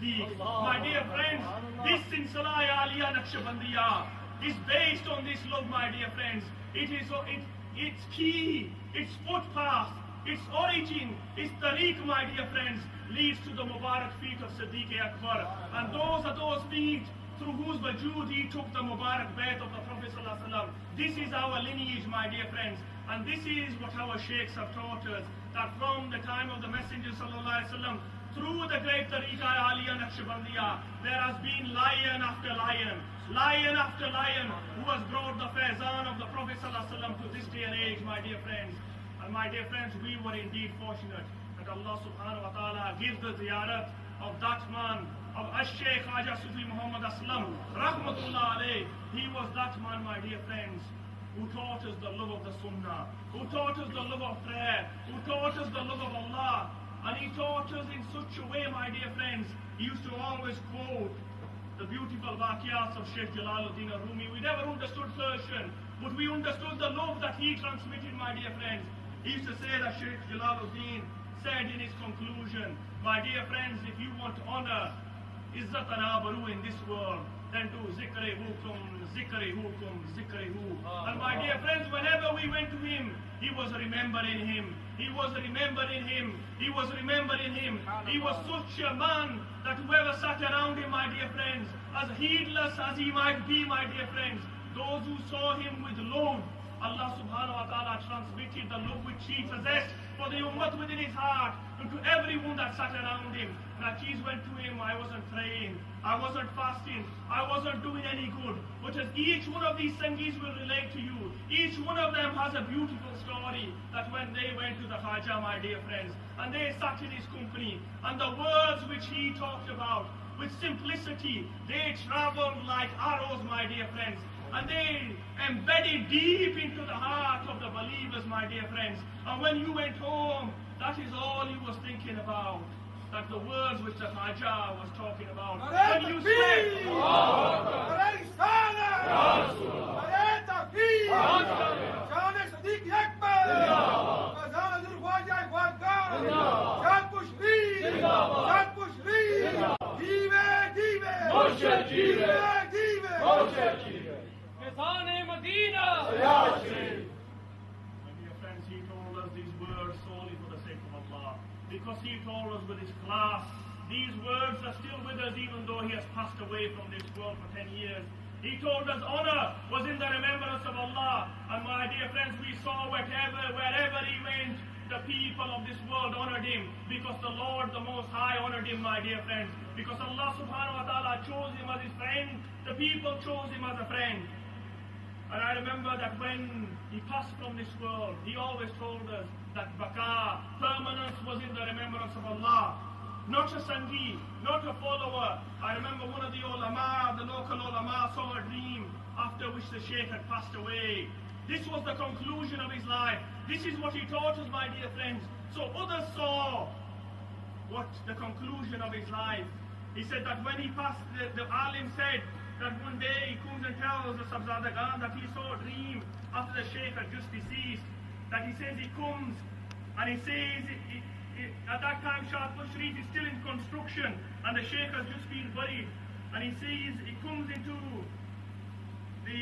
Saddiq. My dear friends, this Silsila Aliyah Naqshbandiya is based on this love, my dear friends. Its key, its footpath, its origin, its tariq, my dear friends, leads to the Mubarak feet of Siddiq Akbar. And those are those feet through whose wajood he took the Mubarak bayt of the Prophet ﷺ. This is our lineage, my dear friends. And this is what our sheikhs have taught us, that from the time of the Messenger ﷺ, through the great Tariqa Aliyah Naqshbandiya, there has been lion after lion who has brought the faizan of the Prophet ﷺ to this day and age, my dear friends. And my dear friends, we were indeed fortunate that Allah subhanahu wa ta'ala gives the ziyarat of that man, of Ash-Shaykh Khaja Sufi Muhammad Aslam, Rahmatullah alayh. He was that man, my dear friends, who taught us the love of the Sunnah, who taught us the love of prayer, who taught us the love of Allah. And he taught us in such a way, my dear friends, he used to always quote the beautiful waqiyats of Shaykh Jalaluddin Rumi. We never understood Persian, but we understood the love that he transmitted, my dear friends. He used to say that Shaykh Jalaluddin said in his conclusion, my dear friends, if you want honor, izzat and abaru in this world, then do zikri-hukum, zikri-hukum, zikri-hu. And my dear friends, whenever we went to him, he was remembering him. He was remembering him. He was remembering him. He was such a man that whoever sat around him, my dear friends, as heedless as he might be, my dear friends, those who saw him with love, Allah subhanahu wa ta'ala transmitted the love which he possessed for the ummah within his heart and to everyone that sat around him. Naqis went to him, I wasn't praying, I wasn't fasting, I wasn't doing any good. But as each one of these Sangis will relate to you, each one of them has a beautiful story that when they went to the Khaja, my dear friends, and they sat in his company, and the words which he talked about, with simplicity, they traveled like arrows, my dear friends. And they embedded deep into the heart of the believers, my dear friends. And when you went home, that is all you was thinking about. That the words which the Khaja was talking about. When you said, Medina. My dear friends, he told us these words solely for the sake of Allah. Because he told us with his class, these words are still with us even though he has passed away from this world for 10 years. He told us honor was in the remembrance of Allah. And my dear friends, we saw wherever he went, the people of this world honored him. Because the Lord, the Most High, honored him, my dear friends. Because Allah subhanahu wa ta'ala chose him as his friend, the people chose him as a friend. And I remember that when he passed from this world, he always told us that Baka, permanence, was in the remembrance of Allah. Not a Sangi, not a follower. I remember one of the ulama, the local ulama, saw a dream after which the Shaykh had passed away. This was the conclusion of his life. This is what he taught us, my dear friends. So others saw what the conclusion of his life. He said that when he passed, the alim said, that one day he comes and tells the Sabzadagan that he saw a dream after the Shaykh had just deceased. That he says he comes and he says, at that time Shahpur Sharif is still in construction and the Shaykh has just been buried. And he says, he comes into the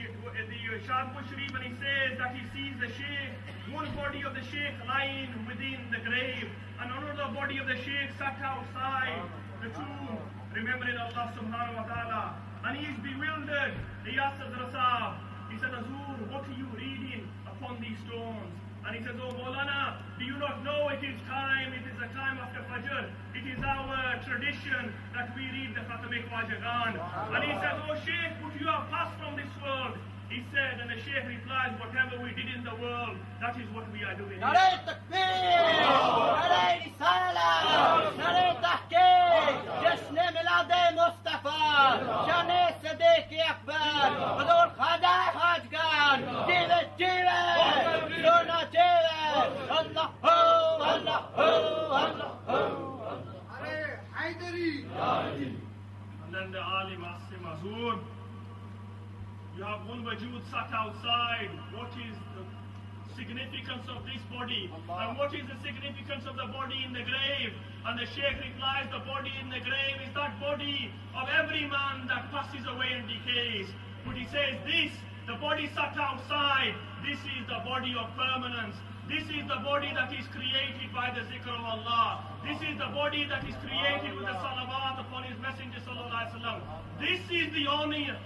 Shahpur Sharif and he says that he sees the Shaykh, one body of the Shaykh lying within the grave and another body of the Shaykh sat outside the tomb, remembering Allah subhanahu wa ta'ala. And he is bewildered. He asks Hazrat Sahab, he said, Azur, what are you reading upon these stones? And he says, oh Maulana, do you not know it is time, it is the time after Fajr. It is our tradition that we read the Khatami Khwajagan. And he says, oh Shaykh, would you have passed from this world? He said, and the Shaykh replies, whatever we did in the world, that is what we are doing. Nare Takbir! Nare Risala! Nare Tahqiq! Jashne Milad Mustafa! Shane Siddiq Akbar! Hazur Khaja Khajgan! Jive Jive! Sona Jive! Allahu! Allahu! Allahu! Are Haidari. And then the alim asked him, Azur, you have one wajood sat outside. What is significance of this body. And what is the significance of the body in the grave? And the Shaykh replies, the body in the grave is that body of every man that passes away and decays. But he says this, the body sat outside, this is the body of permanence. This is the body that is created by the zikr of Allah. This is the body that is created with the salawat upon His Messenger sallallahu alaihi wasallam. This is the honor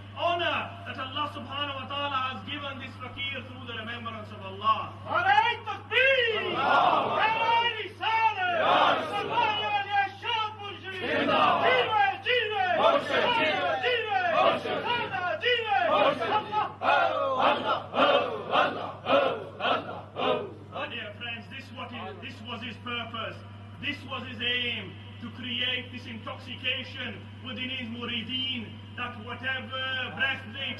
that Allah subhanahu wa ta'ala has given this fakir through the remembrance of Allah. عليك تكبير عليك رسالة صبايا يا شاب الجيل جيلة جيلة جيلة هذا جيلة Dear friends, this was his purpose. This was his aim, to create this intoxication within his murideen, that whatever breath they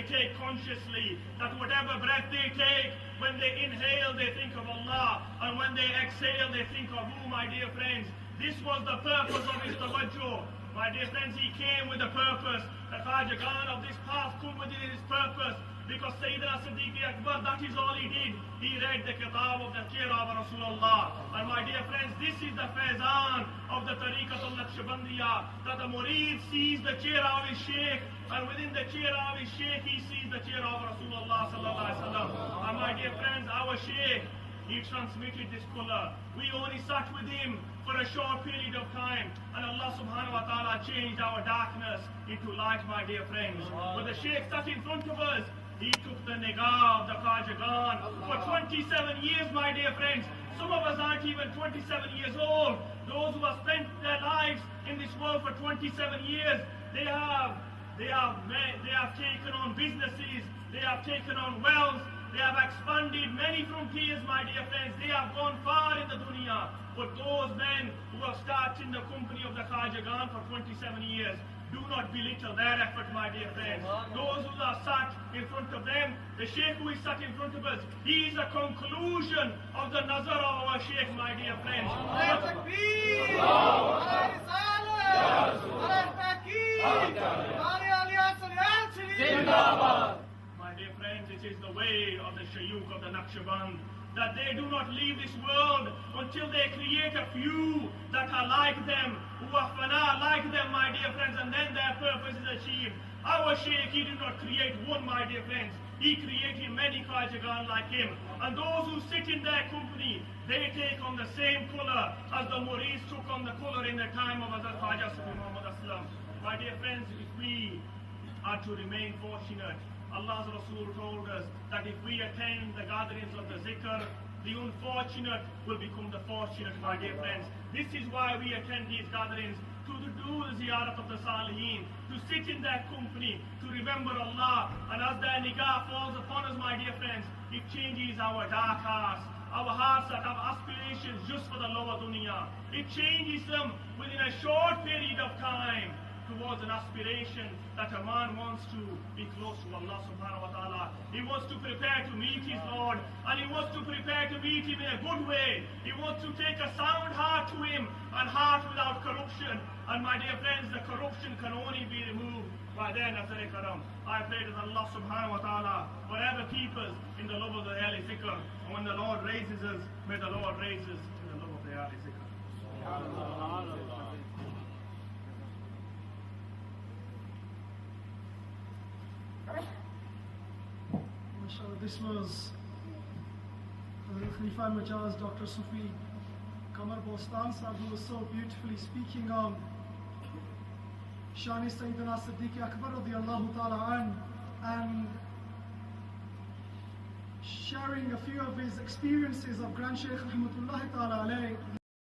take consciously, that whatever breath they take, when they inhale they think of Allah, and when they exhale they think of who, my dear friends? This was the purpose of his tawajjuh. My dear friends, he came with a purpose. The Khaja Khan of this path come within his purpose. Because Sayyidina Siddiq Akbar, that is all he did. He read the kitab of the Chair of Rasulullah. And my dear friends, this is the faizan of the Tariqat al-Naqshbandiyah, that the murid sees the chair of his Shaykh, and within the chair of his Shaykh, he sees the chair of Rasulullah sallallahu alaihi wasallam. And my dear friends, our Shaykh, he transmitted this color. We only sat with him for a short period of time, and Allah subhanahu wa ta'ala changed our darkness into light, my dear friends. When the Shaykh sat in front of us, he took the nigah of the Khaja Khan for 27 years, my dear friends. Some of us aren't even 27 years old. Those who have spent their lives in this world for 27 years, they have taken on businesses, they have taken on wealth, they have expanded many frontiers, my dear friends. They have gone far in the dunya. But those men who have started in the company of the Khaja Khan for 27 years, do not belittle their effort, my dear friends. Those who are sat in front of them, the Shaykh who is sat in front of us, he is a conclusion of the nazar of our Shaykh, my dear friends. My dear friends, it is the way of the Shayukh of the Naqshband, that they do not leave this world until they create a few that are like them, who are fana like them, my dear friends, and then their purpose is achieved. Our Shaykh, he did not create one, my dear friends. He created many Khaja Khan like him. And those who sit in their company, they take on the same color as the Murids took on the color in the time of Hazrat Khaja Sufi Muhammad Aslam. My dear friends, if we are to remain fortunate, Allah's Rasul told us that if we attend the gatherings of the zikr, the unfortunate will become the fortunate, my dear friends. This is why we attend these gatherings, to do the ziyarat of the salihin, to sit in their company, to remember Allah. And as their nikah falls upon us, my dear friends, it changes our dark hearts, our hearts that have aspirations just for the lower dunya. It changes them within a short period of time towards an aspiration that a man wants to be close to Allah subhanahu wa ta'ala. He wants to prepare to meet his Lord, and he wants to prepare to meet him in a good way. He wants to take a sound heart to him, and heart without corruption. And my dear friends, the corruption can only be removed by their Nazar-e Karam. I pray that Allah subhanahu wa ta'ala forever keep us in the love of the Ahli Zikr. And when the Lord raises us, may the Lord raise us in the love of the Ahli Zikr. MashaAllah, this was Khalifa Majaz, Dr. Sufi Qamar Bostan Sahib, who was so beautifully speaking on Shani Sayyidina Siddiq Akbar radiyallahu ta'ala an, and sharing a few of his experiences of Grand Shaykh Rahmatullahi ta'ala alayh.